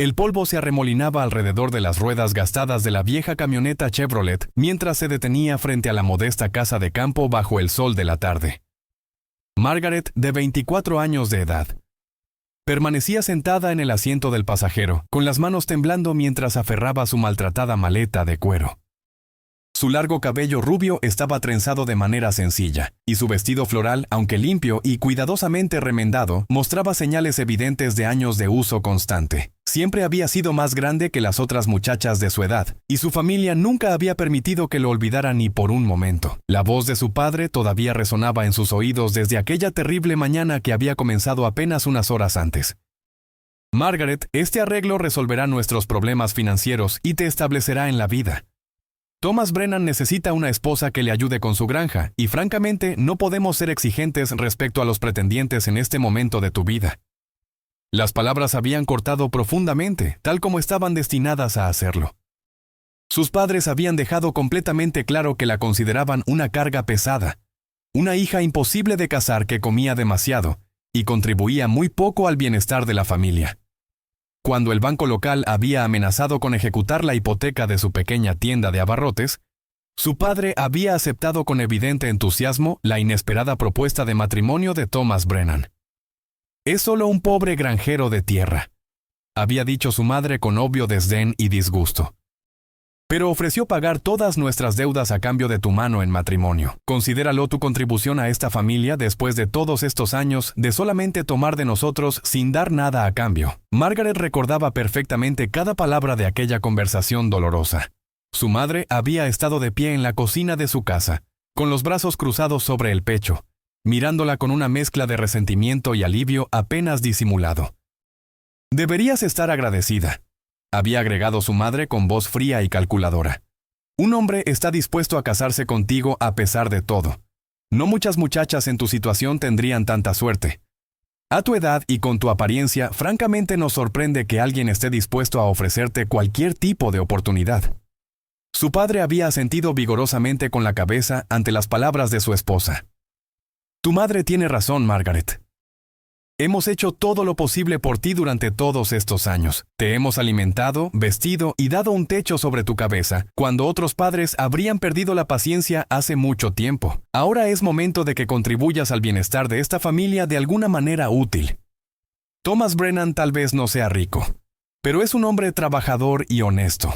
El polvo se arremolinaba alrededor de las ruedas gastadas de la vieja camioneta Chevrolet mientras se detenía frente a la modesta casa de campo bajo el sol de la tarde. Margaret, de 24 años de edad, permanecía sentada en el asiento del pasajero, con las manos temblando mientras aferraba su maltratada maleta de cuero. Su largo cabello rubio estaba trenzado de manera sencilla, y su vestido floral, aunque limpio y cuidadosamente remendado, mostraba señales evidentes de años de uso constante. Siempre había sido más grande que las otras muchachas de su edad, y su familia nunca había permitido que lo olvidara ni por un momento. La voz de su padre todavía resonaba en sus oídos desde aquella terrible mañana que había comenzado apenas unas horas antes. Margaret, este arreglo resolverá nuestros problemas financieros y te establecerá en la vida. Thomas Brennan necesita una esposa que le ayude con su granja, y francamente no podemos ser exigentes respecto a los pretendientes en este momento de tu vida. Las palabras habían cortado profundamente, tal como estaban destinadas a hacerlo. Sus padres habían dejado completamente claro que la consideraban una carga pesada, una hija imposible de casar que comía demasiado y contribuía muy poco al bienestar de la familia. Cuando el banco local había amenazado con ejecutar la hipoteca de su pequeña tienda de abarrotes, su padre había aceptado con evidente entusiasmo la inesperada propuesta de matrimonio de Thomas Brennan. «Es solo un pobre granjero de tierra», había dicho su madre con obvio desdén y disgusto. «Pero ofreció pagar todas nuestras deudas a cambio de tu mano en matrimonio. Considéralo tu contribución a esta familia después de todos estos años de solamente tomar de nosotros sin dar nada a cambio». Margaret recordaba perfectamente cada palabra de aquella conversación dolorosa. Su madre había estado de pie en la cocina de su casa, con los brazos cruzados sobre el pecho, mirándola con una mezcla de resentimiento y alivio apenas disimulado. «Deberías estar agradecida», había agregado su madre con voz fría y calculadora. «Un hombre está dispuesto a casarse contigo a pesar de todo. No muchas muchachas en tu situación tendrían tanta suerte. A tu edad y con tu apariencia, francamente nos sorprende que alguien esté dispuesto a ofrecerte cualquier tipo de oportunidad». Su padre había asentido vigorosamente con la cabeza ante las palabras de su esposa. «Tu madre tiene razón, Margaret. Hemos hecho todo lo posible por ti durante todos estos años. Te hemos alimentado, vestido y dado un techo sobre tu cabeza, cuando otros padres habrían perdido la paciencia hace mucho tiempo. Ahora es momento de que contribuyas al bienestar de esta familia de alguna manera útil. Thomas Brennan tal vez no sea rico, pero es un hombre trabajador y honesto.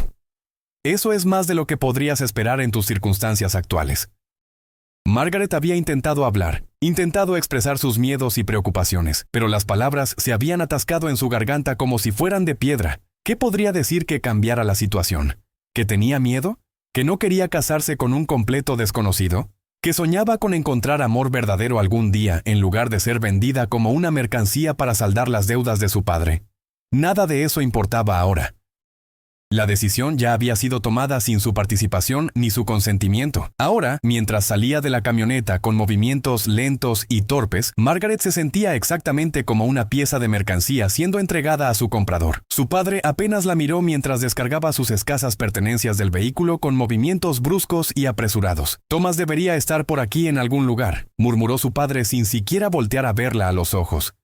Eso es más de lo que podrías esperar en tus circunstancias actuales». Margaret había intentado hablar, intentado expresar sus miedos y preocupaciones, pero las palabras se habían atascado en su garganta como si fueran de piedra. ¿Qué podría decir que cambiara la situación? ¿Que tenía miedo? ¿Que no quería casarse con un completo desconocido? ¿Que soñaba con encontrar amor verdadero algún día en lugar de ser vendida como una mercancía para saldar las deudas de su padre? Nada de eso importaba ahora. La decisión ya había sido tomada sin su participación ni su consentimiento. Ahora, mientras salía de la camioneta con movimientos lentos y torpes, Margaret se sentía exactamente como una pieza de mercancía siendo entregada a su comprador. Su padre apenas la miró mientras descargaba sus escasas pertenencias del vehículo con movimientos bruscos y apresurados. «Thomas debería estar por aquí en algún lugar», murmuró su padre sin siquiera voltear a verla a los ojos.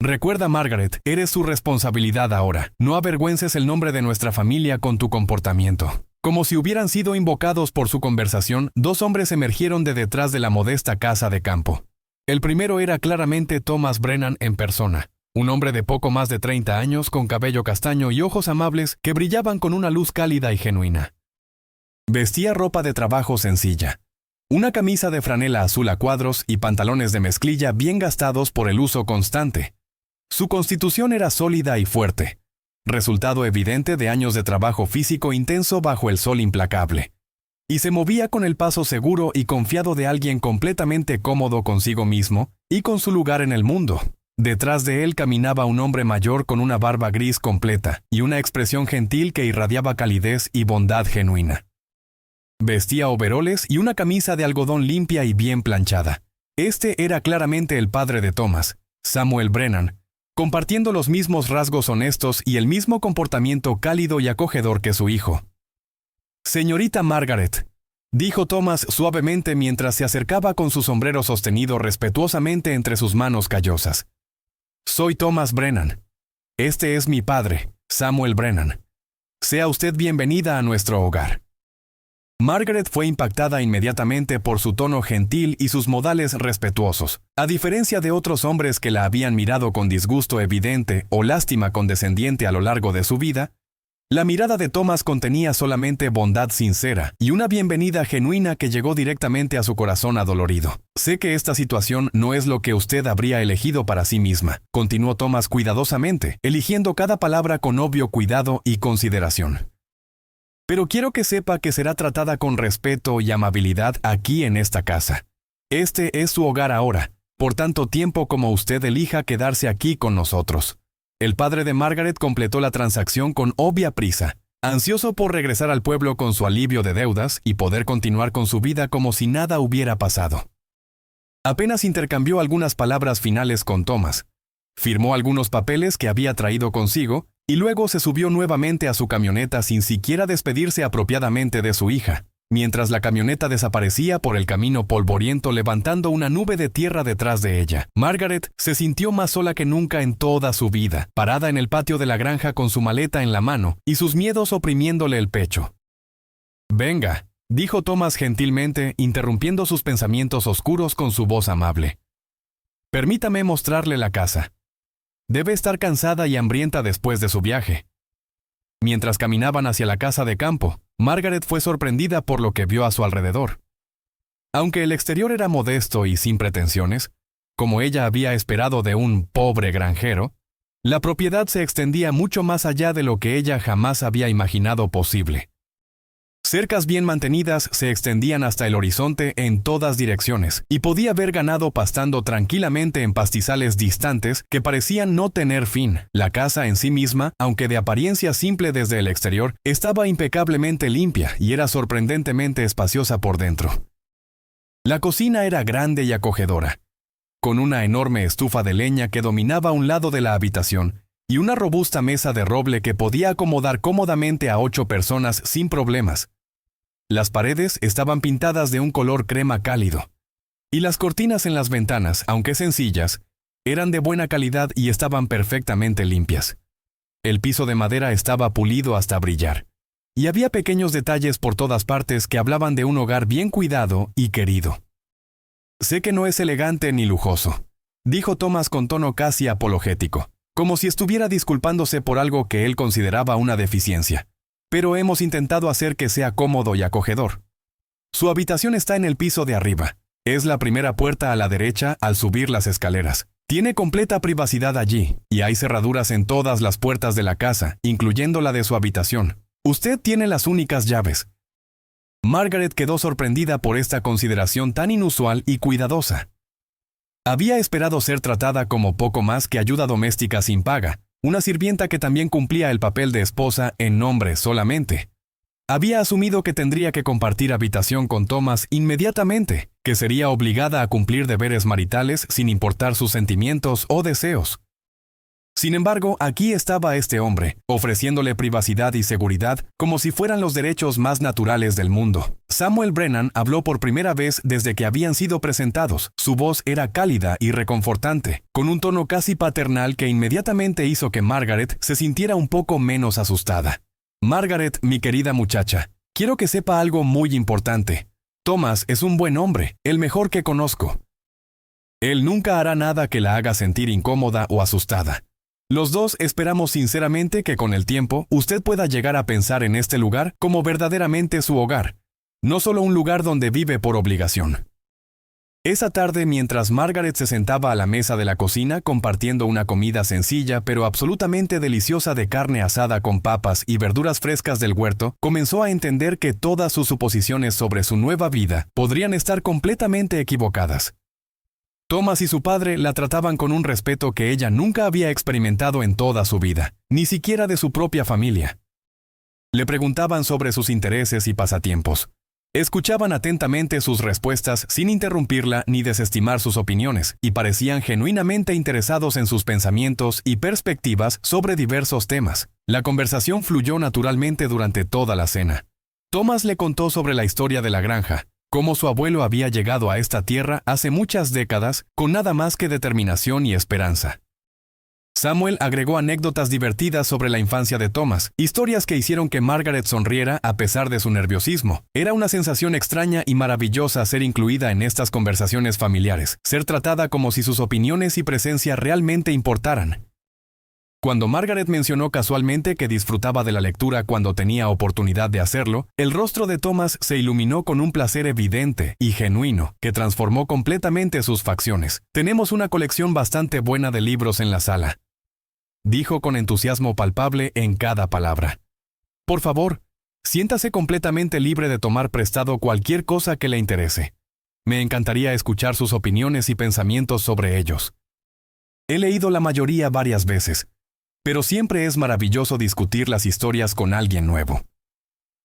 «Recuerda, Margaret, eres su responsabilidad ahora. No avergüences el nombre de nuestra familia con tu comportamiento». Como si hubieran sido invocados por su conversación, dos hombres emergieron de detrás de la modesta casa de campo. El primero era claramente Thomas Brennan en persona, un hombre de poco más de 30 años con cabello castaño y ojos amables que brillaban con una luz cálida y genuina. Vestía ropa de trabajo sencilla, una camisa de franela azul a cuadros y pantalones de mezclilla bien gastados por el uso constante. Su constitución era sólida y fuerte, resultado evidente de años de trabajo físico intenso bajo el sol implacable. Y se movía con el paso seguro y confiado de alguien completamente cómodo consigo mismo y con su lugar en el mundo. Detrás de él caminaba un hombre mayor con una barba gris completa y una expresión gentil que irradiaba calidez y bondad genuina. Vestía overoles y una camisa de algodón limpia y bien planchada. Este era claramente el padre de Thomas, Samuel Brennan, compartiendo los mismos rasgos honestos y el mismo comportamiento cálido y acogedor que su hijo. «Señorita Margaret», dijo Thomas suavemente mientras se acercaba con su sombrero sostenido respetuosamente entre sus manos callosas. «Soy Thomas Brennan. Este es mi padre, Samuel Brennan. Sea usted bienvenida a nuestro hogar. Margaret fue impactada inmediatamente por su tono gentil y sus modales respetuosos. A diferencia de otros hombres que la habían mirado con disgusto evidente o lástima condescendiente a lo largo de su vida, la mirada de Thomas contenía solamente bondad sincera y una bienvenida genuina que llegó directamente a su corazón adolorido. Sé que esta situación no es lo que usted habría elegido para sí misma, continuó Thomas cuidadosamente, eligiendo cada palabra con obvio cuidado y consideración. Pero quiero que sepa que será tratada con respeto y amabilidad aquí en esta casa. Este es su hogar ahora, por tanto tiempo como usted elija quedarse aquí con nosotros. El padre de Margaret completó la transacción con obvia prisa, ansioso por regresar al pueblo con su alivio de deudas y poder continuar con su vida como si nada hubiera pasado. Apenas intercambió algunas palabras finales con Thomas, firmó algunos papeles que había traído consigo y luego se subió nuevamente a su camioneta sin siquiera despedirse apropiadamente de su hija, mientras la camioneta desaparecía por el camino polvoriento levantando una nube de tierra detrás de ella. Margaret se sintió más sola que nunca en toda su vida, parada en el patio de la granja con su maleta en la mano y sus miedos oprimiéndole el pecho. «Venga», dijo Thomas gentilmente, interrumpiendo sus pensamientos oscuros con su voz amable. «Permítame mostrarle la casa. Debe estar cansada y hambrienta después de su viaje». Mientras caminaban hacia la casa de campo, Margaret fue sorprendida por lo que vio a su alrededor. Aunque el exterior era modesto y sin pretensiones, como ella había esperado de un pobre granjero, la propiedad se extendía mucho más allá de lo que ella jamás había imaginado posible. Cercas bien mantenidas se extendían hasta el horizonte en todas direcciones, y podía ver ganado pastando tranquilamente en pastizales distantes que parecían no tener fin. La casa en sí misma, aunque de apariencia simple desde el exterior, estaba impecablemente limpia y era sorprendentemente espaciosa por dentro. La cocina era grande y acogedora, con una enorme estufa de leña que dominaba un lado de la habitación, y una robusta mesa de roble que podía acomodar cómodamente a 8 personas sin problemas. Las paredes estaban pintadas de un color crema cálido, y las cortinas en las ventanas, aunque sencillas, eran de buena calidad y estaban perfectamente limpias. El piso de madera estaba pulido hasta brillar, y había pequeños detalles por todas partes que hablaban de un hogar bien cuidado y querido. «Sé que no es elegante ni lujoso», dijo Thomas con tono casi apologético, como si estuviera disculpándose por algo que él consideraba una deficiencia. «Pero hemos intentado hacer que sea cómodo y acogedor. Su habitación está en el piso de arriba. Es la primera puerta a la derecha al subir las escaleras. Tiene completa privacidad allí, y hay cerraduras en todas las puertas de la casa, incluyendo la de su habitación. Usted tiene las únicas llaves». Margaret quedó sorprendida por esta consideración tan inusual y cuidadosa. Había esperado ser tratada como poco más que ayuda doméstica sin paga, una sirvienta que también cumplía el papel de esposa en nombre solamente. Había asumido que tendría que compartir habitación con Thomas inmediatamente, que sería obligada a cumplir deberes maritales sin importar sus sentimientos o deseos. Sin embargo, aquí estaba este hombre, ofreciéndole privacidad y seguridad como si fueran los derechos más naturales del mundo. Samuel Brennan habló por primera vez desde que habían sido presentados. Su voz era cálida y reconfortante, con un tono casi paternal que inmediatamente hizo que Margaret se sintiera un poco menos asustada. «Margaret, mi querida muchacha, quiero que sepa algo muy importante. Thomas es un buen hombre, el mejor que conozco. Él nunca hará nada que la haga sentir incómoda o asustada. Los dos esperamos sinceramente que con el tiempo usted pueda llegar a pensar en este lugar como verdaderamente su hogar, no solo un lugar donde vive por obligación». Esa tarde, mientras Margaret se sentaba a la mesa de la cocina compartiendo una comida sencilla pero absolutamente deliciosa de carne asada con papas y verduras frescas del huerto, comenzó a entender que todas sus suposiciones sobre su nueva vida podrían estar completamente equivocadas. Thomas y su padre la trataban con un respeto que ella nunca había experimentado en toda su vida, ni siquiera de su propia familia. Le preguntaban sobre sus intereses y pasatiempos. Escuchaban atentamente sus respuestas sin interrumpirla ni desestimar sus opiniones, y parecían genuinamente interesados en sus pensamientos y perspectivas sobre diversos temas. La conversación fluyó naturalmente durante toda la cena. Thomas le contó sobre la historia de la granja, cómo su abuelo había llegado a esta tierra hace muchas décadas con nada más que determinación y esperanza. Samuel agregó anécdotas divertidas sobre la infancia de Thomas, historias que hicieron que Margaret sonriera a pesar de su nerviosismo. Era una sensación extraña y maravillosa ser incluida en estas conversaciones familiares, ser tratada como si sus opiniones y presencia realmente importaran. Cuando Margaret mencionó casualmente que disfrutaba de la lectura cuando tenía oportunidad de hacerlo, el rostro de Thomas se iluminó con un placer evidente y genuino que transformó completamente sus facciones. Tenemos una colección bastante buena de libros en la sala, dijo con entusiasmo palpable en cada palabra. Por favor, siéntase completamente libre de tomar prestado cualquier cosa que le interese. Me encantaría escuchar sus opiniones y pensamientos sobre ellos. He leído la mayoría varias veces, pero siempre es maravilloso discutir las historias con alguien nuevo.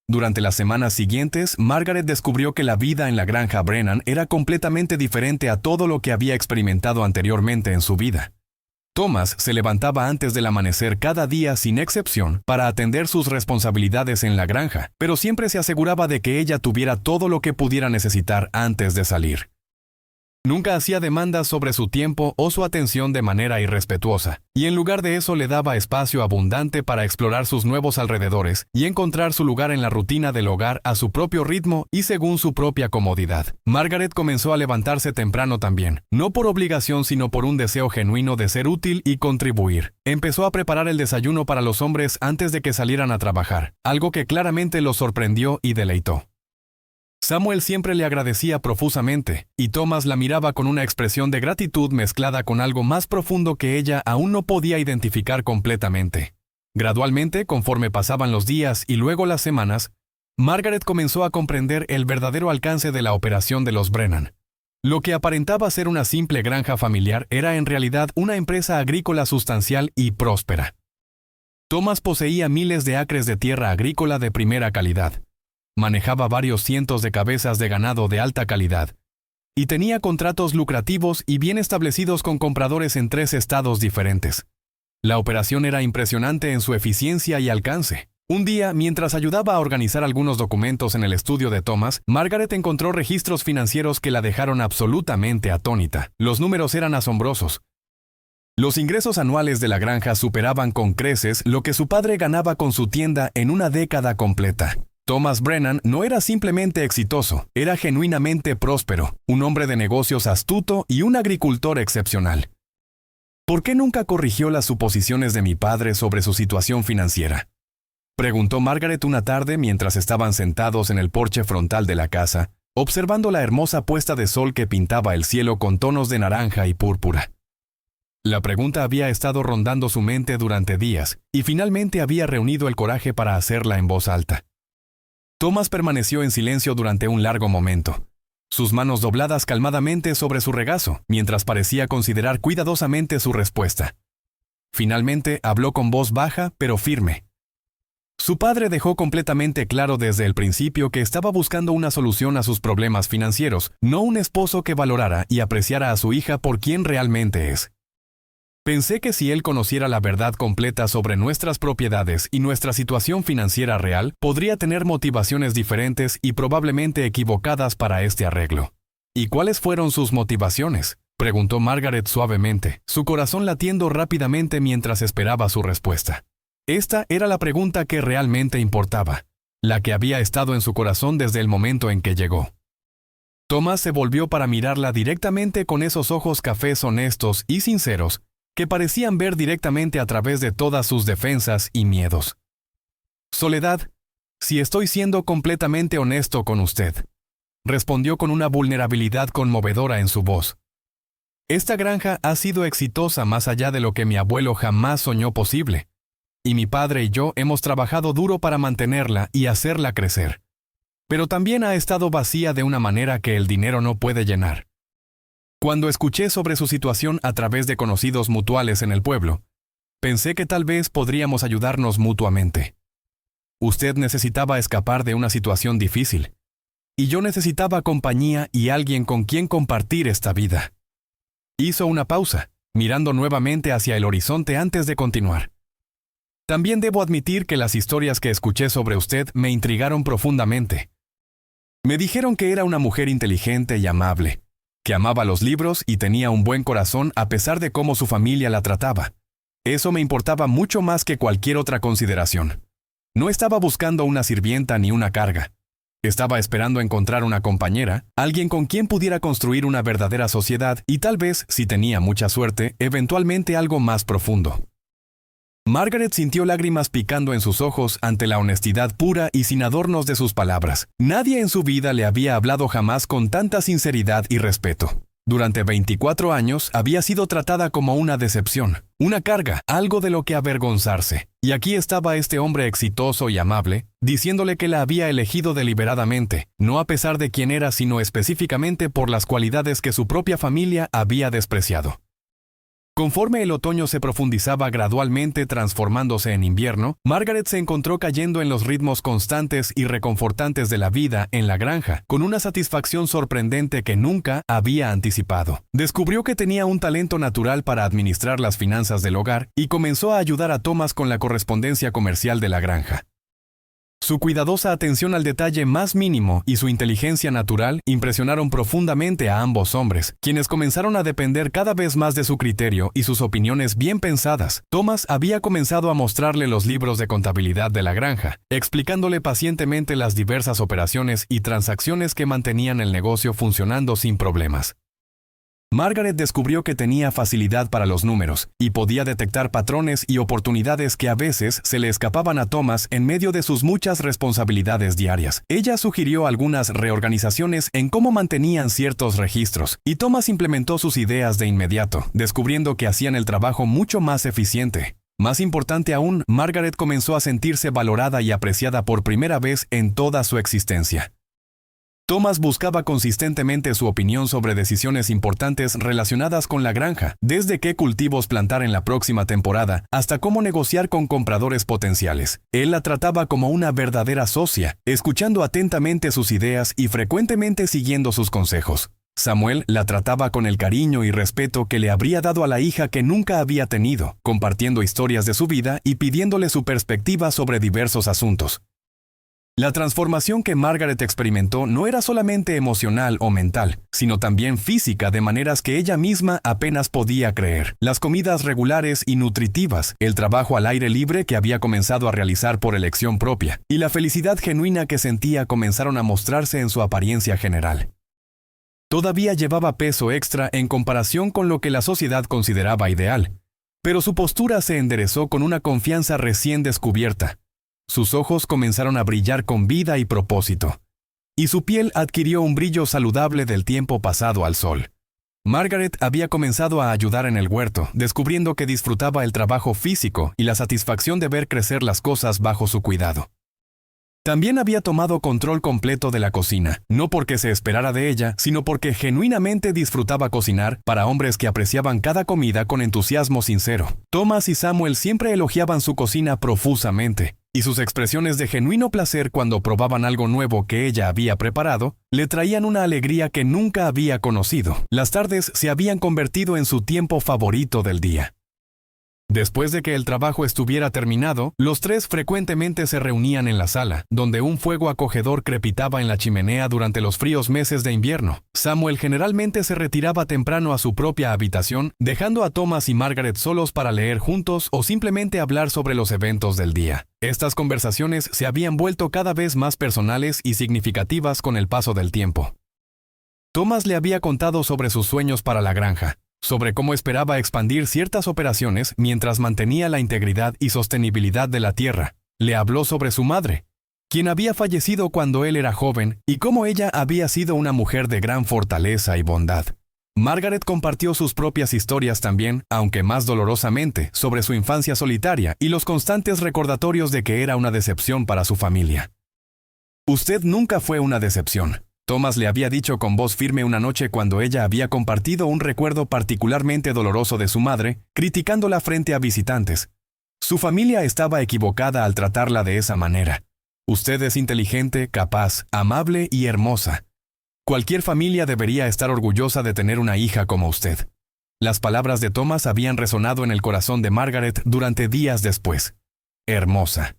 Durante las semanas siguientes, Margaret descubrió que la vida en la granja Brennan era completamente diferente a todo lo que había experimentado anteriormente en su vida. Thomas se levantaba antes del amanecer cada día sin excepción para atender sus responsabilidades en la granja, pero siempre se aseguraba de que ella tuviera todo lo que pudiera necesitar antes de salir. Nunca hacía demandas sobre su tiempo o su atención de manera irrespetuosa, y en lugar de eso le daba espacio abundante para explorar sus nuevos alrededores y encontrar su lugar en la rutina del hogar a su propio ritmo y según su propia comodidad. Margaret comenzó a levantarse temprano también, no por obligación sino por un deseo genuino de ser útil y contribuir. Empezó a preparar el desayuno para los hombres antes de que salieran a trabajar, algo que claramente los sorprendió y deleitó. Samuel siempre le agradecía profusamente, y Thomas la miraba con una expresión de gratitud mezclada con algo más profundo que ella aún no podía identificar completamente. Gradualmente, conforme pasaban los días y luego las semanas, Margaret comenzó a comprender el verdadero alcance de la operación de los Brennan. Lo que aparentaba ser una simple granja familiar era en realidad una empresa agrícola sustancial y próspera. Thomas poseía miles de acres de tierra agrícola de primera calidad. Manejaba varios cientos de cabezas de ganado de alta calidad, y tenía contratos lucrativos y bien establecidos con compradores en 3 estados diferentes. La operación era impresionante en su eficiencia y alcance. Un día, mientras ayudaba a organizar algunos documentos en el estudio de Thomas, Margaret encontró registros financieros que la dejaron absolutamente atónita. Los números eran asombrosos. Los ingresos anuales de la granja superaban con creces lo que su padre ganaba con su tienda en una década completa. Thomas Brennan no era simplemente exitoso, era genuinamente próspero, un hombre de negocios astuto y un agricultor excepcional. ¿Por qué nunca corrigió las suposiciones de mi padre sobre su situación financiera?, preguntó Margaret una tarde mientras estaban sentados en el porche frontal de la casa, observando la hermosa puesta de sol que pintaba el cielo con tonos de naranja y púrpura. La pregunta había estado rondando su mente durante días, y finalmente había reunido el coraje para hacerla en voz alta. Thomas permaneció en silencio durante un largo momento, sus manos dobladas calmadamente sobre su regazo, mientras parecía considerar cuidadosamente su respuesta. Finalmente habló con voz baja pero firme. Su padre dejó completamente claro desde el principio que estaba buscando una solución a sus problemas financieros, no un esposo que valorara y apreciara a su hija por quien realmente es. Pensé que si él conociera la verdad completa sobre nuestras propiedades y nuestra situación financiera real, podría tener motivaciones diferentes y probablemente equivocadas para este arreglo. ¿Y cuáles fueron sus motivaciones?, preguntó Margaret suavemente, su corazón latiendo rápidamente mientras esperaba su respuesta. Esta era la pregunta que realmente importaba, la que había estado en su corazón desde el momento en que llegó. Thomas se volvió para mirarla directamente con esos ojos cafés honestos y sinceros, que parecían ver directamente a través de todas sus defensas y miedos. Soledad, si estoy siendo completamente honesto con usted, respondió con una vulnerabilidad conmovedora en su voz. Esta granja ha sido exitosa más allá de lo que mi abuelo jamás soñó posible, y mi padre y yo hemos trabajado duro para mantenerla y hacerla crecer. Pero también ha estado vacía de una manera que el dinero no puede llenar. Cuando escuché sobre su situación a través de conocidos mutuales en el pueblo, pensé que tal vez podríamos ayudarnos mutuamente. Usted necesitaba escapar de una situación difícil, y yo necesitaba compañía y alguien con quien compartir esta vida. Hizo una pausa, mirando nuevamente hacia el horizonte antes de continuar. También debo admitir que las historias que escuché sobre usted me intrigaron profundamente. Me dijeron que era una mujer inteligente y amable, que amaba los libros y tenía un buen corazón a pesar de cómo su familia la trataba. Eso me importaba mucho más que cualquier otra consideración. No estaba buscando una sirvienta ni una carga. Estaba esperando encontrar una compañera, alguien con quien pudiera construir una verdadera sociedad y tal vez, si tenía mucha suerte, eventualmente algo más profundo. Margaret sintió lágrimas picando en sus ojos ante la honestidad pura y sin adornos de sus palabras. Nadie en su vida le había hablado jamás con tanta sinceridad y respeto. Durante 24 años había sido tratada como una decepción, una carga, algo de lo que avergonzarse. Y aquí estaba este hombre exitoso y amable, diciéndole que la había elegido deliberadamente, no a pesar de quién era, sino específicamente por las cualidades que su propia familia había despreciado. Conforme el otoño se profundizaba gradualmente transformándose en invierno, Margaret se encontró cayendo en los ritmos constantes y reconfortantes de la vida en la granja, con una satisfacción sorprendente que nunca había anticipado. Descubrió que tenía un talento natural para administrar las finanzas del hogar y comenzó a ayudar a Thomas con la correspondencia comercial de la granja. Su cuidadosa atención al detalle más mínimo y su inteligencia natural impresionaron profundamente a ambos hombres, quienes comenzaron a depender cada vez más de su criterio y sus opiniones bien pensadas. Thomas había comenzado a mostrarle los libros de contabilidad de la granja, explicándole pacientemente las diversas operaciones y transacciones que mantenían el negocio funcionando sin problemas. Margaret descubrió que tenía facilidad para los números y podía detectar patrones y oportunidades que a veces se le escapaban a Thomas en medio de sus muchas responsabilidades diarias. Ella sugirió algunas reorganizaciones en cómo mantenían ciertos registros, y Thomas implementó sus ideas de inmediato, descubriendo que hacían el trabajo mucho más eficiente. Más importante aún, Margaret comenzó a sentirse valorada y apreciada por primera vez en toda su existencia. Thomas buscaba consistentemente su opinión sobre decisiones importantes relacionadas con la granja, desde qué cultivos plantar en la próxima temporada hasta cómo negociar con compradores potenciales. Él la trataba como una verdadera socia, escuchando atentamente sus ideas y frecuentemente siguiendo sus consejos. Samuel la trataba con el cariño y respeto que le habría dado a la hija que nunca había tenido, compartiendo historias de su vida y pidiéndole su perspectiva sobre diversos asuntos. La transformación que Margaret experimentó no era solamente emocional o mental, sino también física, de maneras que ella misma apenas podía creer. Las comidas regulares y nutritivas, el trabajo al aire libre que había comenzado a realizar por elección propia, y la felicidad genuina que sentía comenzaron a mostrarse en su apariencia general. Todavía llevaba peso extra en comparación con lo que la sociedad consideraba ideal, pero su postura se enderezó con una confianza recién descubierta. Sus ojos comenzaron a brillar con vida y propósito, y su piel adquirió un brillo saludable del tiempo pasado al sol. Margaret había comenzado a ayudar en el huerto, descubriendo que disfrutaba el trabajo físico y la satisfacción de ver crecer las cosas bajo su cuidado. También había tomado control completo de la cocina, no porque se esperara de ella, sino porque genuinamente disfrutaba cocinar para hombres que apreciaban cada comida con entusiasmo sincero. Thomas y Samuel siempre elogiaban su cocina profusamente, y sus expresiones de genuino placer cuando probaban algo nuevo que ella había preparado, le traían una alegría que nunca había conocido. Las tardes se habían convertido en su tiempo favorito del día. Después de que el trabajo estuviera terminado, los tres frecuentemente se reunían en la sala, donde un fuego acogedor crepitaba en la chimenea durante los fríos meses de invierno. Samuel generalmente se retiraba temprano a su propia habitación, dejando a Thomas y Margaret solos para leer juntos o simplemente hablar sobre los eventos del día. Estas conversaciones se habían vuelto cada vez más personales y significativas con el paso del tiempo. Thomas le había contado sobre sus sueños para la granja, sobre cómo esperaba expandir ciertas operaciones mientras mantenía la integridad y sostenibilidad de la tierra. Le habló sobre su madre, quien había fallecido cuando él era joven, y cómo ella había sido una mujer de gran fortaleza y bondad. Margaret compartió sus propias historias también, aunque más dolorosamente, sobre su infancia solitaria y los constantes recordatorios de que era una decepción para su familia. Usted nunca fue una decepción, Thomas le había dicho con voz firme una noche cuando ella había compartido un recuerdo particularmente doloroso de su madre, criticándola frente a visitantes. Su familia estaba equivocada al tratarla de esa manera. Usted es inteligente, capaz, amable y hermosa. Cualquier familia debería estar orgullosa de tener una hija como usted. Las palabras de Thomas habían resonado en el corazón de Margaret durante días después. Hermosa.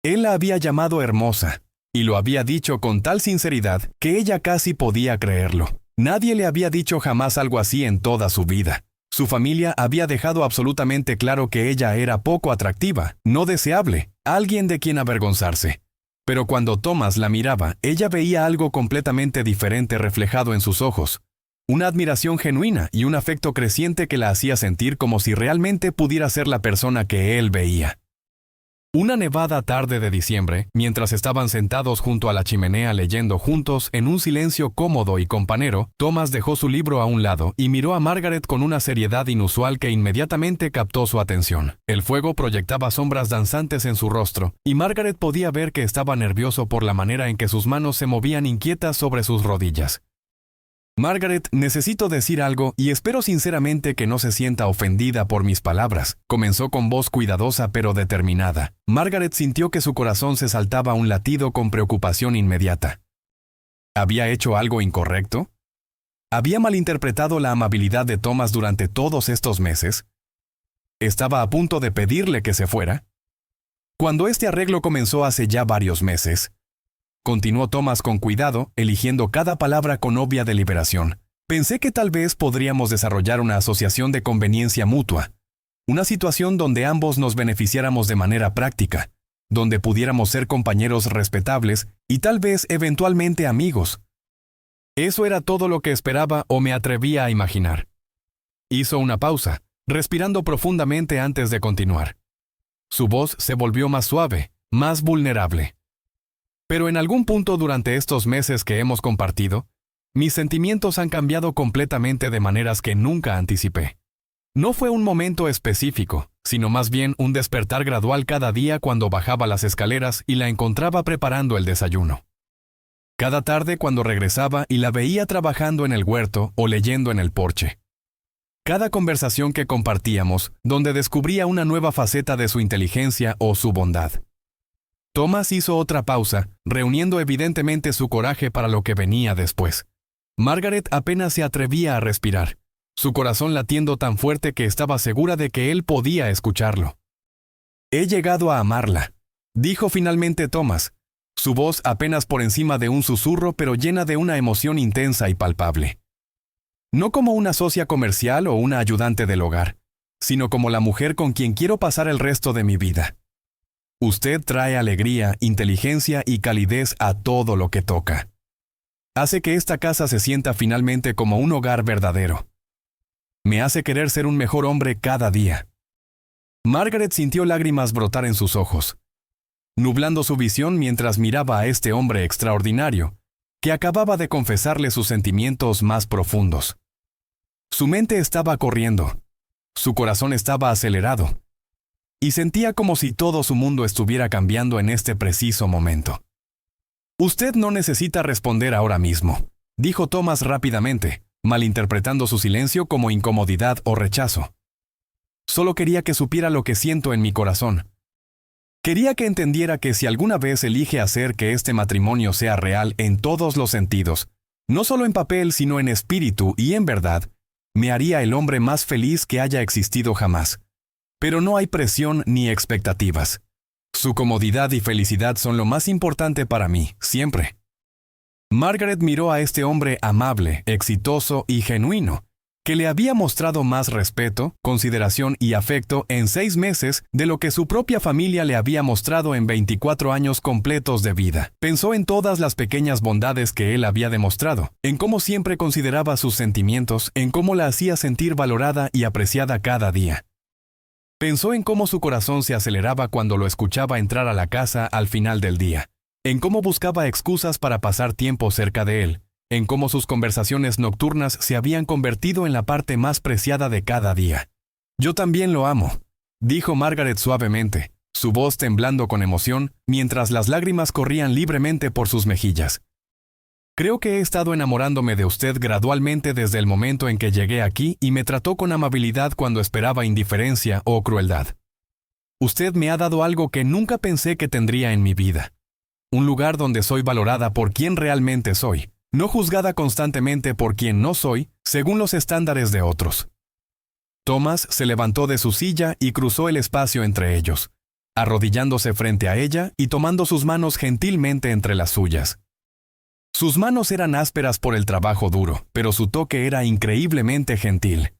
Él la había llamado hermosa, y lo había dicho con tal sinceridad que ella casi podía creerlo. Nadie le había dicho jamás algo así en toda su vida. Su familia había dejado absolutamente claro que ella era poco atractiva, no deseable, alguien de quien avergonzarse. Pero cuando Thomas la miraba, ella veía algo completamente diferente reflejado en sus ojos. Una admiración genuina y un afecto creciente que la hacía sentir como si realmente pudiera ser la persona que él veía. Una nevada tarde de diciembre, mientras estaban sentados junto a la chimenea leyendo juntos en un silencio cómodo y companero, Thomas dejó su libro a un lado y miró a Margaret con una seriedad inusual que inmediatamente captó su atención. El fuego proyectaba sombras danzantes en su rostro, y Margaret podía ver que estaba nervioso por la manera en que sus manos se movían inquietas sobre sus rodillas. Margaret, necesito decir algo y espero sinceramente que no se sienta ofendida por mis palabras, comenzó con voz cuidadosa pero determinada. Margaret sintió que su corazón se saltaba a un latido con preocupación inmediata. ¿Había hecho algo incorrecto? ¿Había malinterpretado la amabilidad de Thomas durante todos estos meses? ¿Estaba a punto de pedirle que se fuera? Cuando este arreglo comenzó hace ya varios meses, continuó Thomas con cuidado, eligiendo cada palabra con obvia deliberación. Pensé que tal vez podríamos desarrollar una asociación de conveniencia mutua, una situación donde ambos nos beneficiáramos de manera práctica, donde pudiéramos ser compañeros respetables y tal vez eventualmente amigos. Eso era todo lo que esperaba o me atrevía a imaginar. Hizo una pausa, respirando profundamente antes de continuar. Su voz se volvió más suave, más vulnerable. Pero en algún punto durante estos meses que hemos compartido, mis sentimientos han cambiado completamente de maneras que nunca anticipé. No fue un momento específico, sino más bien un despertar gradual cada día cuando bajaba las escaleras y la encontraba preparando el desayuno. Cada tarde cuando regresaba y la veía trabajando en el huerto o leyendo en el porche. Cada conversación que compartíamos, donde descubría una nueva faceta de su inteligencia o su bondad. Thomas hizo otra pausa, reuniendo evidentemente su coraje para lo que venía después. Margaret apenas se atrevía a respirar, su corazón latiendo tan fuerte que estaba segura de que él podía escucharlo. «He llegado a amarla», dijo finalmente Thomas, su voz apenas por encima de un susurro pero llena de una emoción intensa y palpable. No como una socia comercial o una ayudante del hogar, sino como la mujer con quien quiero pasar el resto de mi vida. Usted trae alegría, inteligencia y calidez a todo lo que toca. Hace que esta casa se sienta finalmente como un hogar verdadero. Me hace querer ser un mejor hombre cada día. Margaret sintió lágrimas brotar en sus ojos, nublando su visión mientras miraba a este hombre extraordinario, que acababa de confesarle sus sentimientos más profundos. Su mente estaba corriendo, su corazón estaba acelerado, y sentía como si todo su mundo estuviera cambiando en este preciso momento. «Usted no necesita responder ahora mismo», dijo Thomas rápidamente, malinterpretando su silencio como incomodidad o rechazo. «Solo quería que supiera lo que siento en mi corazón. Quería que entendiera que si alguna vez elige hacer que este matrimonio sea real en todos los sentidos, no solo en papel sino en espíritu y en verdad, me haría el hombre más feliz que haya existido jamás. Pero no hay presión ni expectativas. Su comodidad y felicidad son lo más importante para mí, siempre». Margaret miró a este hombre amable, exitoso y genuino, que le había mostrado más respeto, consideración y afecto en 6 meses de lo que su propia familia le había mostrado en 24 años completos de vida. Pensó en todas las pequeñas bondades que él había demostrado, en cómo siempre consideraba sus sentimientos, en cómo la hacía sentir valorada y apreciada cada día. Pensó en cómo su corazón se aceleraba cuando lo escuchaba entrar a la casa al final del día, en cómo buscaba excusas para pasar tiempo cerca de él, en cómo sus conversaciones nocturnas se habían convertido en la parte más preciada de cada día. «Yo también lo amo», dijo Margaret suavemente, su voz temblando con emoción, mientras las lágrimas corrían libremente por sus mejillas. «Creo que he estado enamorándome de usted gradualmente desde el momento en que llegué aquí y me trató con amabilidad cuando esperaba indiferencia o crueldad. Usted me ha dado algo que nunca pensé que tendría en mi vida. Un lugar donde soy valorada por quien realmente soy, no juzgada constantemente por quien no soy, según los estándares de otros». Thomas se levantó de su silla y cruzó el espacio entre ellos, arrodillándose frente a ella y tomando sus manos gentilmente entre las suyas. Sus manos eran ásperas por el trabajo duro, pero su toque era increíblemente gentil.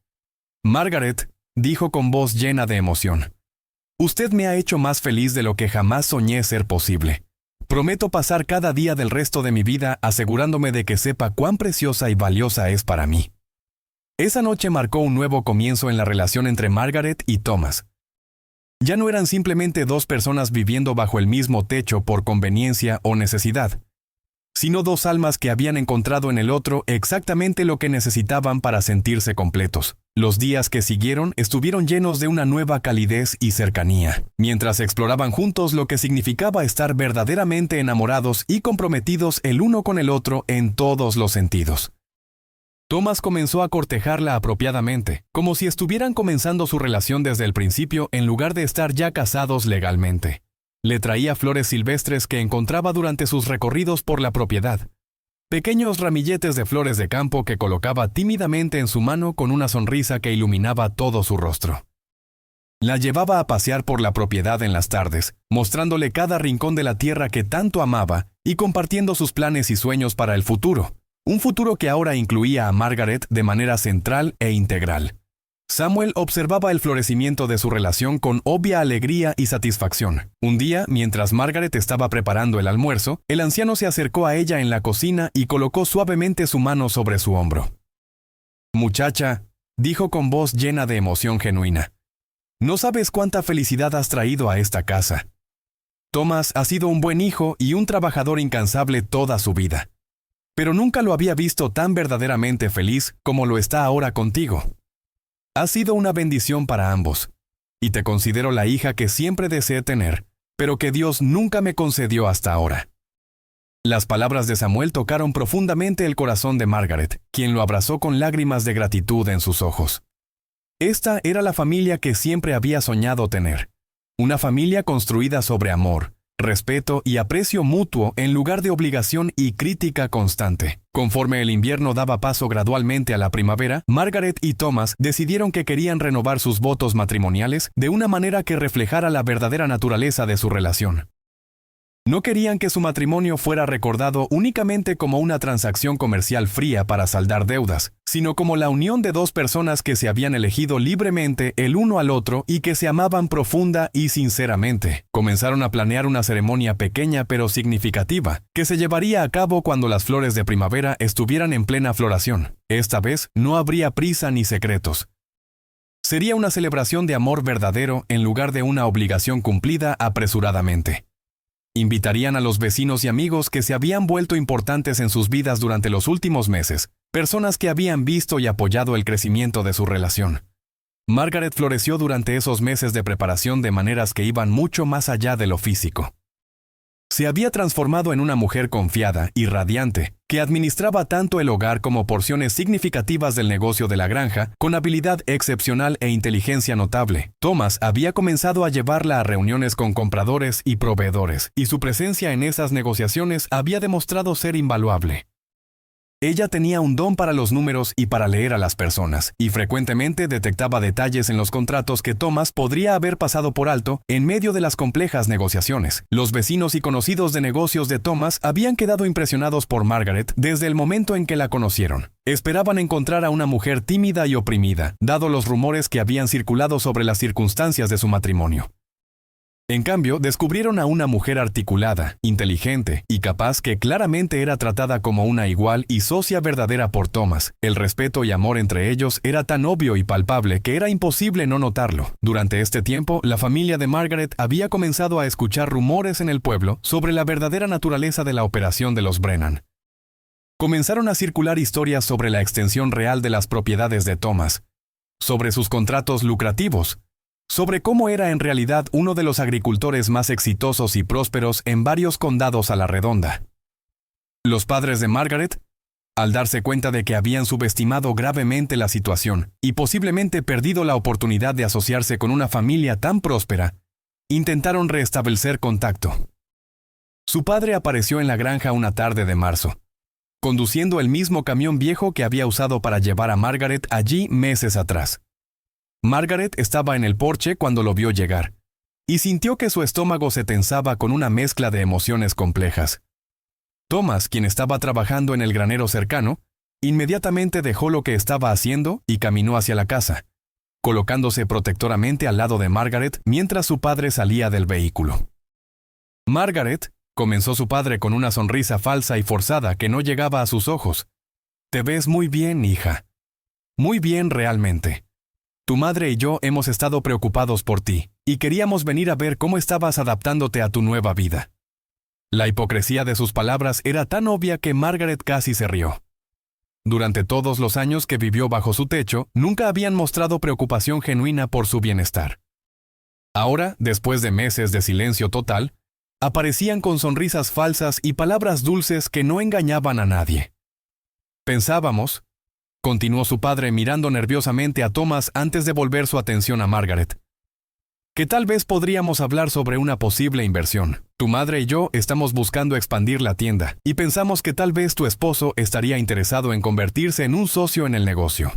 Margaret, dijo con voz llena de emoción. Usted me ha hecho más feliz de lo que jamás soñé ser posible. Prometo pasar cada día del resto de mi vida asegurándome de que sepa cuán preciosa y valiosa es para mí. Esa noche marcó un nuevo comienzo en la relación entre Margaret y Thomas. Ya no eran simplemente dos personas viviendo bajo el mismo techo por conveniencia o necesidad, sino dos almas que habían encontrado en el otro exactamente lo que necesitaban para sentirse completos. Los días que siguieron estuvieron llenos de una nueva calidez y cercanía, mientras exploraban juntos lo que significaba estar verdaderamente enamorados y comprometidos el uno con el otro en todos los sentidos. Thomas comenzó a cortejarla apropiadamente, como si estuvieran comenzando su relación desde el principio en lugar de estar ya casados legalmente. Le traía flores silvestres que encontraba durante sus recorridos por la propiedad. Pequeños ramilletes de flores de campo que colocaba tímidamente en su mano con una sonrisa que iluminaba todo su rostro. La llevaba a pasear por la propiedad en las tardes, mostrándole cada rincón de la tierra que tanto amaba y compartiendo sus planes y sueños para el futuro. Un futuro que ahora incluía a Margaret de manera central e integral. Samuel observaba el florecimiento de su relación con obvia alegría y satisfacción. Un día, mientras Margaret estaba preparando el almuerzo, el anciano se acercó a ella en la cocina y colocó suavemente su mano sobre su hombro. «Muchacha», dijo con voz llena de emoción genuina, «no sabes cuánta felicidad has traído a esta casa. Thomas ha sido un buen hijo y un trabajador incansable toda su vida. Pero nunca lo había visto tan verdaderamente feliz como lo está ahora contigo. Has sido una bendición para ambos, y te considero la hija que siempre deseé tener, pero que Dios nunca me concedió hasta ahora». Las palabras de Samuel tocaron profundamente el corazón de Margaret, quien lo abrazó con lágrimas de gratitud en sus ojos. Esta era la familia que siempre había soñado tener, una familia construida sobre amor, respeto y aprecio mutuo en lugar de obligación y crítica constante. Conforme el invierno daba paso gradualmente a la primavera, Margaret y Thomas decidieron que querían renovar sus votos matrimoniales de una manera que reflejara la verdadera naturaleza de su relación. No querían que su matrimonio fuera recordado únicamente como una transacción comercial fría para saldar deudas, sino como la unión de dos personas que se habían elegido libremente el uno al otro y que se amaban profunda y sinceramente. Comenzaron a planear una ceremonia pequeña pero significativa, que se llevaría a cabo cuando las flores de primavera estuvieran en plena floración. Esta vez no habría prisa ni secretos. Sería una celebración de amor verdadero en lugar de una obligación cumplida apresuradamente. Invitarían a los vecinos y amigos que se habían vuelto importantes en sus vidas durante los últimos meses, personas que habían visto y apoyado el crecimiento de su relación. Margaret floreció durante esos meses de preparación de maneras que iban mucho más allá de lo físico. Se había transformado en una mujer confiada y radiante, que administraba tanto el hogar como porciones significativas del negocio de la granja, con habilidad excepcional e inteligencia notable. Thomas había comenzado a llevarla a reuniones con compradores y proveedores, y su presencia en esas negociaciones había demostrado ser invaluable. Ella tenía un don para los números y para leer a las personas, y frecuentemente detectaba detalles en los contratos que Thomas podría haber pasado por alto en medio de las complejas negociaciones. Los vecinos y conocidos de negocios de Thomas habían quedado impresionados por Margaret desde el momento en que la conocieron. Esperaban encontrar a una mujer tímida y oprimida, dado los rumores que habían circulado sobre las circunstancias de su matrimonio. En cambio, descubrieron a una mujer articulada, inteligente y capaz que claramente era tratada como una igual y socia verdadera por Thomas. El respeto y amor entre ellos era tan obvio y palpable que era imposible no notarlo. Durante este tiempo, la familia de Margaret había comenzado a escuchar rumores en el pueblo sobre la verdadera naturaleza de la operación de los Brennan. Comenzaron a circular historias sobre la extensión real de las propiedades de Thomas, sobre sus contratos lucrativos, sobre cómo era en realidad uno de los agricultores más exitosos y prósperos en varios condados a la redonda. Los padres de Margaret, al darse cuenta de que habían subestimado gravemente la situación y posiblemente perdido la oportunidad de asociarse con una familia tan próspera, intentaron restablecer contacto. Su padre apareció en la granja una tarde de marzo, conduciendo el mismo camión viejo que había usado para llevar a Margaret allí meses atrás. Margaret estaba en el porche cuando lo vio llegar, y sintió que su estómago se tensaba con una mezcla de emociones complejas. Thomas, quien estaba trabajando en el granero cercano, inmediatamente dejó lo que estaba haciendo y caminó hacia la casa, colocándose protectoramente al lado de Margaret mientras su padre salía del vehículo. Margaret, comenzó su padre con una sonrisa falsa y forzada que no llegaba a sus ojos. Te ves muy bien, hija. Muy bien realmente. Tu madre y yo hemos estado preocupados por ti, y queríamos venir a ver cómo estabas adaptándote a tu nueva vida. La hipocresía de sus palabras era tan obvia que Margaret casi se rió. Durante todos los años que vivió bajo su techo, nunca habían mostrado preocupación genuina por su bienestar. Ahora, después de meses de silencio total, aparecían con sonrisas falsas y palabras dulces que no engañaban a nadie. Pensábamos, continuó su padre mirando nerviosamente a Thomas antes de volver su atención a Margaret, que tal vez podríamos hablar sobre una posible inversión. Tu madre y yo estamos buscando expandir la tienda, y pensamos que tal vez tu esposo estaría interesado en convertirse en un socio en el negocio.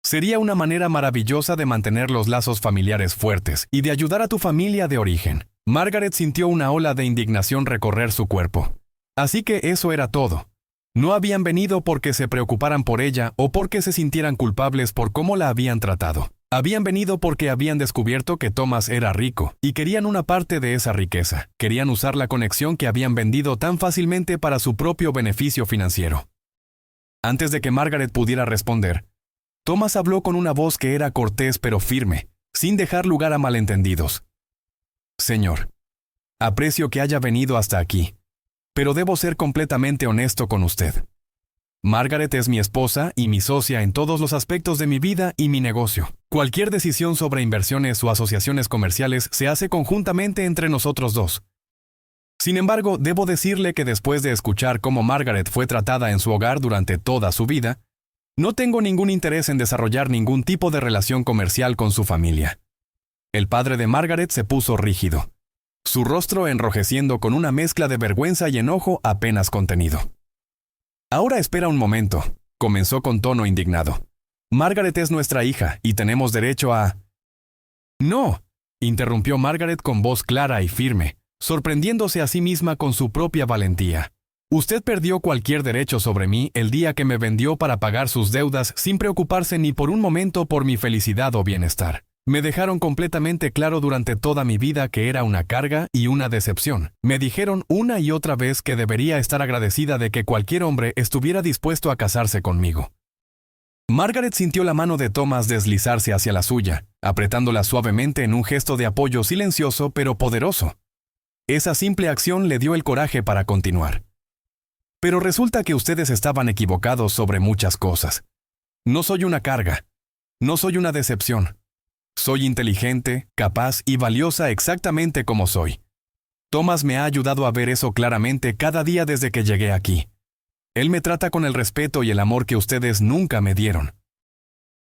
Sería una manera maravillosa de mantener los lazos familiares fuertes y de ayudar a tu familia de origen. Margaret sintió una ola de indignación recorrer su cuerpo. Así que eso era todo. No habían venido porque se preocuparan por ella o porque se sintieran culpables por cómo la habían tratado. Habían venido porque habían descubierto que Thomas era rico y querían una parte de esa riqueza. Querían usar la conexión que habían vendido tan fácilmente para su propio beneficio financiero. Antes de que Margaret pudiera responder, Thomas habló con una voz que era cortés pero firme, sin dejar lugar a malentendidos. Señor, aprecio que haya venido hasta aquí, pero debo ser completamente honesto con usted. Margaret es mi esposa y mi socia en todos los aspectos de mi vida y mi negocio. Cualquier decisión sobre inversiones o asociaciones comerciales se hace conjuntamente entre nosotros dos. Sin embargo, debo decirle que después de escuchar cómo Margaret fue tratada en su hogar durante toda su vida, no tengo ningún interés en desarrollar ningún tipo de relación comercial con su familia. El padre de Margaret se puso rígido, su rostro enrojeciendo con una mezcla de vergüenza y enojo apenas contenido. Ahora espera un momento, comenzó con tono indignado. Margaret es nuestra hija y tenemos derecho a... No, interrumpió Margaret con voz clara y firme, sorprendiéndose a sí misma con su propia valentía. Usted perdió cualquier derecho sobre mí el día que me vendió para pagar sus deudas sin preocuparse ni por un momento por mi felicidad o bienestar. Me dejaron completamente claro durante toda mi vida que era una carga y una decepción. Me dijeron una y otra vez que debería estar agradecida de que cualquier hombre estuviera dispuesto a casarse conmigo. Margaret sintió la mano de Thomas deslizarse hacia la suya, apretándola suavemente en un gesto de apoyo silencioso pero poderoso. Esa simple acción le dio el coraje para continuar. Pero resulta que ustedes estaban equivocados sobre muchas cosas. No soy una carga. No soy una decepción. Soy inteligente, capaz y valiosa exactamente como soy. Thomas me ha ayudado a ver eso claramente cada día desde que llegué aquí. Él me trata con el respeto y el amor que ustedes nunca me dieron.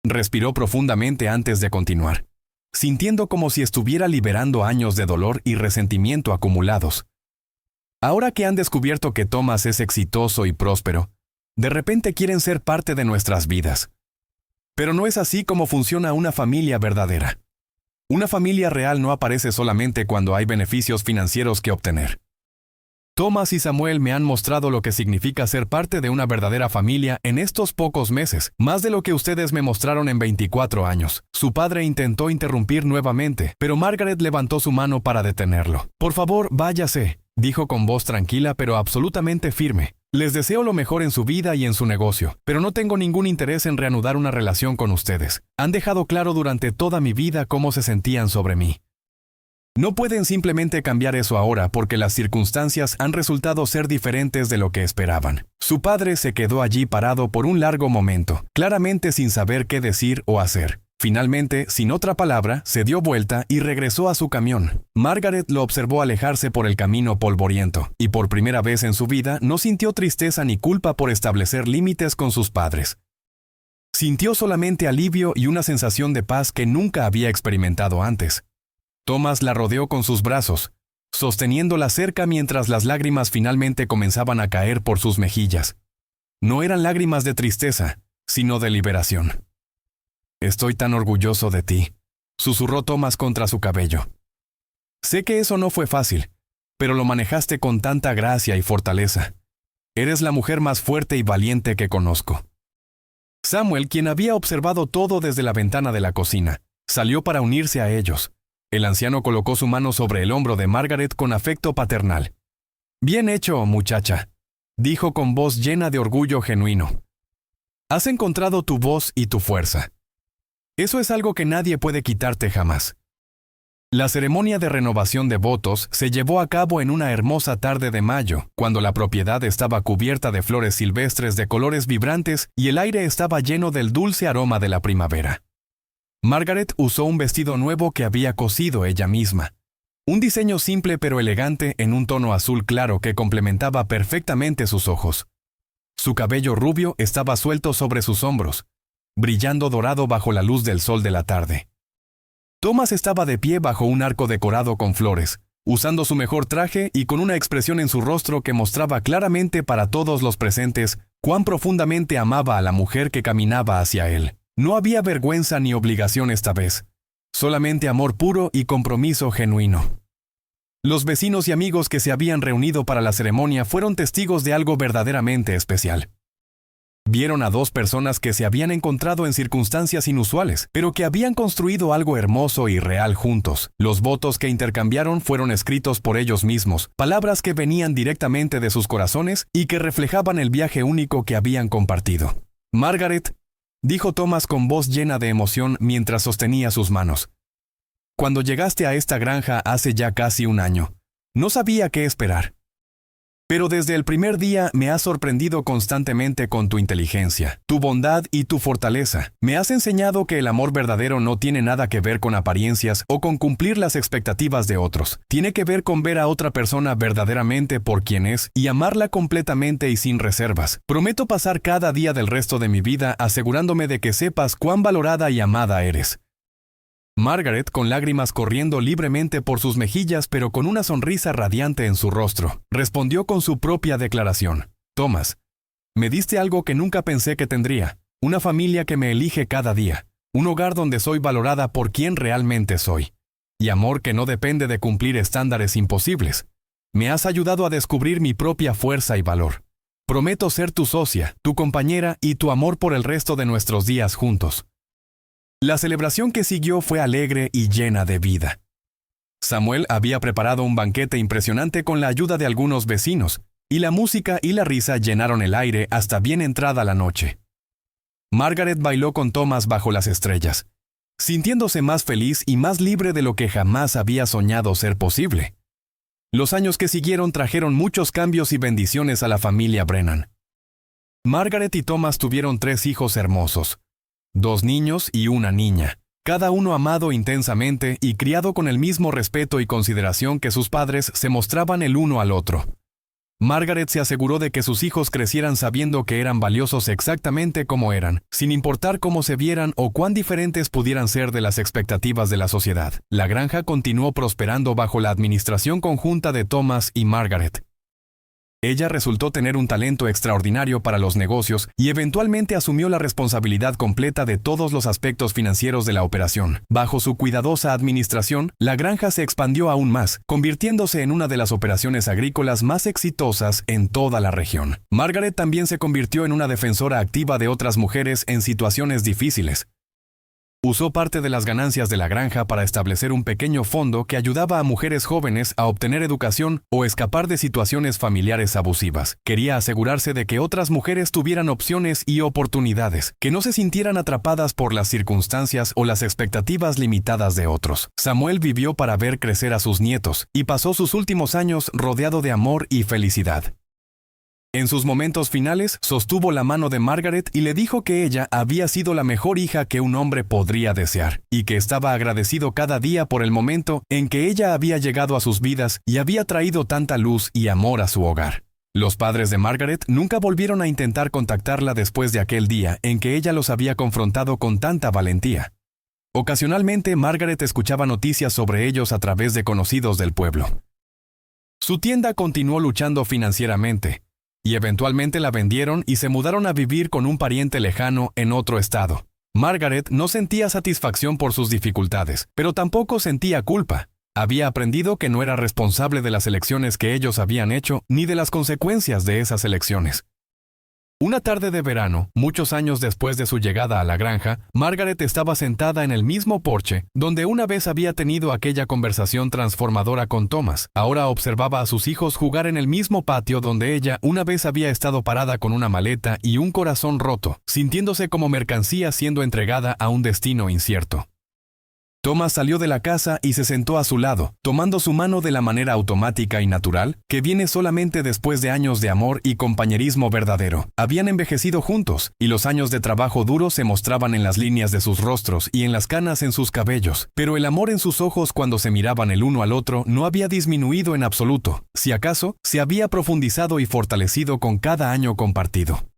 Respiró profundamente antes de continuar, sintiendo como si estuviera liberando años de dolor y resentimiento acumulados. Ahora que han descubierto que Thomas es exitoso y próspero, de repente quieren ser parte de nuestras vidas. Pero no es así como funciona una familia verdadera. Una familia real no aparece solamente cuando hay beneficios financieros que obtener. Thomas y Samuel me han mostrado lo que significa ser parte de una verdadera familia en estos pocos meses, más de lo que ustedes me mostraron en 24 años. Su padre intentó interrumpir nuevamente, pero Margaret levantó su mano para detenerlo. Por favor, váyase, dijo con voz tranquila pero absolutamente firme. Les deseo lo mejor en su vida y en su negocio, pero no tengo ningún interés en reanudar una relación con ustedes. Han dejado claro durante toda mi vida cómo se sentían sobre mí. No pueden simplemente cambiar eso ahora porque las circunstancias han resultado ser diferentes de lo que esperaban. Su padre se quedó allí parado por un largo momento, claramente sin saber qué decir o hacer. Finalmente, sin otra palabra, se dio vuelta y regresó a su camión. Margaret lo observó alejarse por el camino polvoriento, y por primera vez en su vida no sintió tristeza ni culpa por establecer límites con sus padres. Sintió solamente alivio y una sensación de paz que nunca había experimentado antes. Thomas la rodeó con sus brazos, sosteniéndola cerca mientras las lágrimas finalmente comenzaban a caer por sus mejillas. No eran lágrimas de tristeza, sino de liberación. «Estoy tan orgulloso de ti», susurró Thomas contra su cabello. «Sé que eso no fue fácil, pero lo manejaste con tanta gracia y fortaleza. Eres la mujer más fuerte y valiente que conozco». Samuel, quien había observado todo desde la ventana de la cocina, salió para unirse a ellos. El anciano colocó su mano sobre el hombro de Margaret con afecto paternal. «Bien hecho, muchacha», dijo con voz llena de orgullo genuino. «Has encontrado tu voz y tu fuerza. Eso es algo que nadie puede quitarte jamás». La ceremonia de renovación de votos se llevó a cabo en una hermosa tarde de mayo, cuando la propiedad estaba cubierta de flores silvestres de colores vibrantes y el aire estaba lleno del dulce aroma de la primavera. Margaret usó un vestido nuevo que había cosido ella misma. Un diseño simple pero elegante en un tono azul claro que complementaba perfectamente sus ojos. Su cabello rubio estaba suelto sobre sus hombros, brillando dorado bajo la luz del sol de la tarde. Thomas estaba de pie bajo un arco decorado con flores, usando su mejor traje y con una expresión en su rostro que mostraba claramente para todos los presentes cuán profundamente amaba a la mujer que caminaba hacia él. No había vergüenza ni obligación esta vez, solamente amor puro y compromiso genuino. Los vecinos y amigos que se habían reunido para la ceremonia fueron testigos de algo verdaderamente especial. Vieron a dos personas que se habían encontrado en circunstancias inusuales, pero que habían construido algo hermoso y real juntos. Los votos que intercambiaron fueron escritos por ellos mismos, palabras que venían directamente de sus corazones y que reflejaban el viaje único que habían compartido. «Margaret», dijo Thomas con voz llena de emoción mientras sostenía sus manos. «Cuando llegaste a esta granja hace ya casi un año, no sabía qué esperar. Pero desde el primer día me has sorprendido constantemente con tu inteligencia, tu bondad y tu fortaleza. Me has enseñado que el amor verdadero no tiene nada que ver con apariencias o con cumplir las expectativas de otros. Tiene que ver con ver a otra persona verdaderamente por quien es y amarla completamente y sin reservas. Prometo pasar cada día del resto de mi vida asegurándome de que sepas cuán valorada y amada eres». Margaret, con lágrimas corriendo libremente por sus mejillas pero con una sonrisa radiante en su rostro, respondió con su propia declaración. «Thomas, me diste algo que nunca pensé que tendría, una familia que me elige cada día, un hogar donde soy valorada por quien realmente soy, y amor que no depende de cumplir estándares imposibles. Me has ayudado a descubrir mi propia fuerza y valor. Prometo ser tu socia, tu compañera y tu amor por el resto de nuestros días juntos». La celebración que siguió fue alegre y llena de vida. Samuel había preparado un banquete impresionante con la ayuda de algunos vecinos, y la música y la risa llenaron el aire hasta bien entrada la noche. Margaret bailó con Thomas bajo las estrellas, sintiéndose más feliz y más libre de lo que jamás había soñado ser posible. Los años que siguieron trajeron muchos cambios y bendiciones a la familia Brennan. Margaret y Thomas tuvieron 3 hijos hermosos. 2 niños y una niña, cada uno amado intensamente y criado con el mismo respeto y consideración que sus padres se mostraban el uno al otro. Margaret se aseguró de que sus hijos crecieran sabiendo que eran valiosos exactamente como eran, sin importar cómo se vieran o cuán diferentes pudieran ser de las expectativas de la sociedad. La granja continuó prosperando bajo la administración conjunta de Thomas y Margaret. Ella resultó tener un talento extraordinario para los negocios y eventualmente asumió la responsabilidad completa de todos los aspectos financieros de la operación. Bajo su cuidadosa administración, la granja se expandió aún más, convirtiéndose en una de las operaciones agrícolas más exitosas en toda la región. Margaret también se convirtió en una defensora activa de otras mujeres en situaciones difíciles. Usó parte de las ganancias de la granja para establecer un pequeño fondo que ayudaba a mujeres jóvenes a obtener educación o escapar de situaciones familiares abusivas. Quería asegurarse de que otras mujeres tuvieran opciones y oportunidades, que no se sintieran atrapadas por las circunstancias o las expectativas limitadas de otros. Samuel vivió para ver crecer a sus nietos y pasó sus últimos años rodeado de amor y felicidad. En sus momentos finales, sostuvo la mano de Margaret y le dijo que ella había sido la mejor hija que un hombre podría desear, y que estaba agradecido cada día por el momento en que ella había llegado a sus vidas y había traído tanta luz y amor a su hogar. Los padres de Margaret nunca volvieron a intentar contactarla después de aquel día en que ella los había confrontado con tanta valentía. Ocasionalmente, Margaret escuchaba noticias sobre ellos a través de conocidos del pueblo. Su tienda continuó luchando financieramente, y eventualmente la vendieron y se mudaron a vivir con un pariente lejano en otro estado. Margaret no sentía satisfacción por sus dificultades, pero tampoco sentía culpa. Había aprendido que no era responsable de las elecciones que ellos habían hecho ni de las consecuencias de esas elecciones. Una tarde de verano, muchos años después de su llegada a la granja, Margaret estaba sentada en el mismo porche donde una vez había tenido aquella conversación transformadora con Thomas. Ahora observaba a sus hijos jugar en el mismo patio donde ella una vez había estado parada con una maleta y un corazón roto, sintiéndose como mercancía siendo entregada a un destino incierto. Thomas salió de la casa y se sentó a su lado, tomando su mano de la manera automática y natural que viene solamente después de años de amor y compañerismo verdadero. Habían envejecido juntos, y los años de trabajo duro se mostraban en las líneas de sus rostros y en las canas en sus cabellos, pero el amor en sus ojos cuando se miraban el uno al otro no había disminuido en absoluto. Si acaso, se había profundizado y fortalecido con cada año compartido.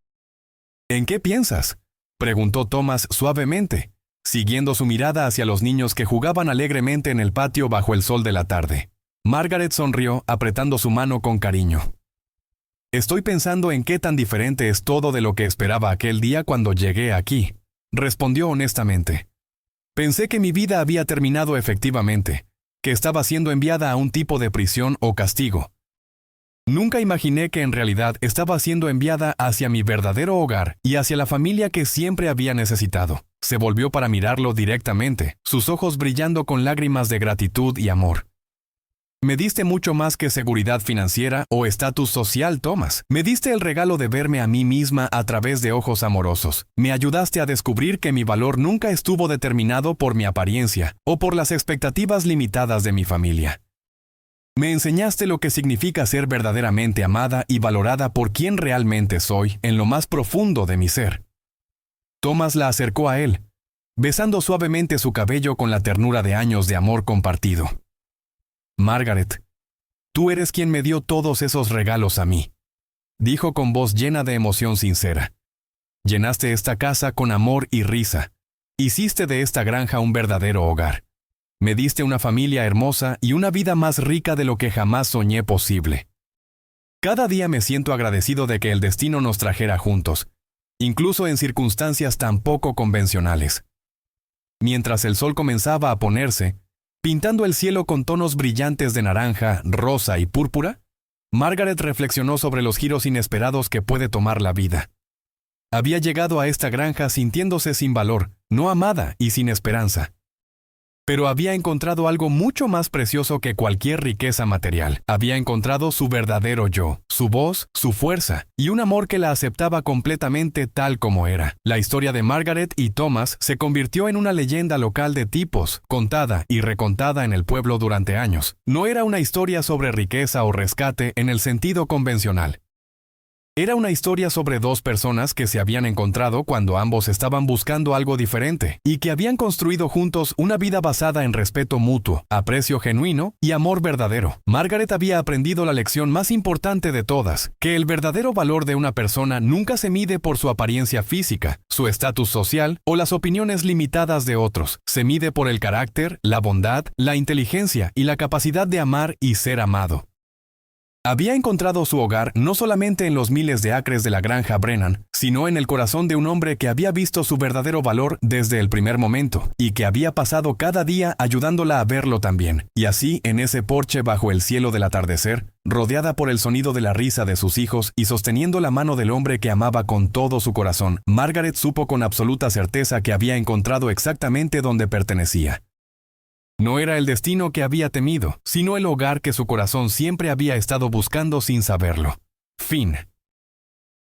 ¿En qué piensas?, preguntó Thomas suavemente, siguiendo su mirada hacia los niños que jugaban alegremente en el patio bajo el sol de la tarde. Margaret sonrió, apretando su mano con cariño. «Estoy pensando en qué tan diferente es todo de lo que esperaba aquel día cuando llegué aquí», respondió honestamente. «Pensé que mi vida había terminado efectivamente, que estaba siendo enviada a un tipo de prisión o castigo. Nunca imaginé que en realidad estaba siendo enviada hacia mi verdadero hogar y hacia la familia que siempre había necesitado». Se volvió para mirarlo directamente, sus ojos brillando con lágrimas de gratitud y amor. «Me diste mucho más que seguridad financiera o estatus social, Thomas. Me diste el regalo de verme a mí misma a través de ojos amorosos. Me ayudaste a descubrir que mi valor nunca estuvo determinado por mi apariencia o por las expectativas limitadas de mi familia. Me enseñaste lo que significa ser verdaderamente amada y valorada por quien realmente soy en lo más profundo de mi ser». Thomas la acercó a él, besando suavemente su cabello con la ternura de años de amor compartido. «Margaret, tú eres quien me dio todos esos regalos a mí», dijo con voz llena de emoción sincera. «Llenaste esta casa con amor y risa. Hiciste de esta granja un verdadero hogar. Me diste una familia hermosa y una vida más rica de lo que jamás soñé posible. Cada día me siento agradecido de que el destino nos trajera juntos, incluso en circunstancias tan poco convencionales». Mientras el sol comenzaba a ponerse, pintando el cielo con tonos brillantes de naranja, rosa y púrpura, Margaret reflexionó sobre los giros inesperados que puede tomar la vida. Había llegado a esta granja sintiéndose sin valor, no amada y sin esperanza. Pero había encontrado algo mucho más precioso que cualquier riqueza material. Había encontrado su verdadero yo, su voz, su fuerza, y un amor que la aceptaba completamente tal como era. La historia de Margaret y Thomas se convirtió en una leyenda local de tipos, contada y recontada en el pueblo durante años. No era una historia sobre riqueza o rescate en el sentido convencional. Era una historia sobre dos personas que se habían encontrado cuando ambos estaban buscando algo diferente y que habían construido juntos una vida basada en respeto mutuo, aprecio genuino y amor verdadero. Margaret había aprendido la lección más importante de todas, que el verdadero valor de una persona nunca se mide por su apariencia física, su estatus social o las opiniones limitadas de otros. Se mide por el carácter, la bondad, la inteligencia y la capacidad de amar y ser amado. Había encontrado su hogar no solamente en los miles de acres de la granja Brennan, sino en el corazón de un hombre que había visto su verdadero valor desde el primer momento, y que había pasado cada día ayudándola a verlo también. Y así, en ese porche bajo el cielo del atardecer, rodeada por el sonido de la risa de sus hijos y sosteniendo la mano del hombre que amaba con todo su corazón, Margaret supo con absoluta certeza que había encontrado exactamente donde pertenecía. No era el destino que había temido, sino el hogar que su corazón siempre había estado buscando sin saberlo. Fin.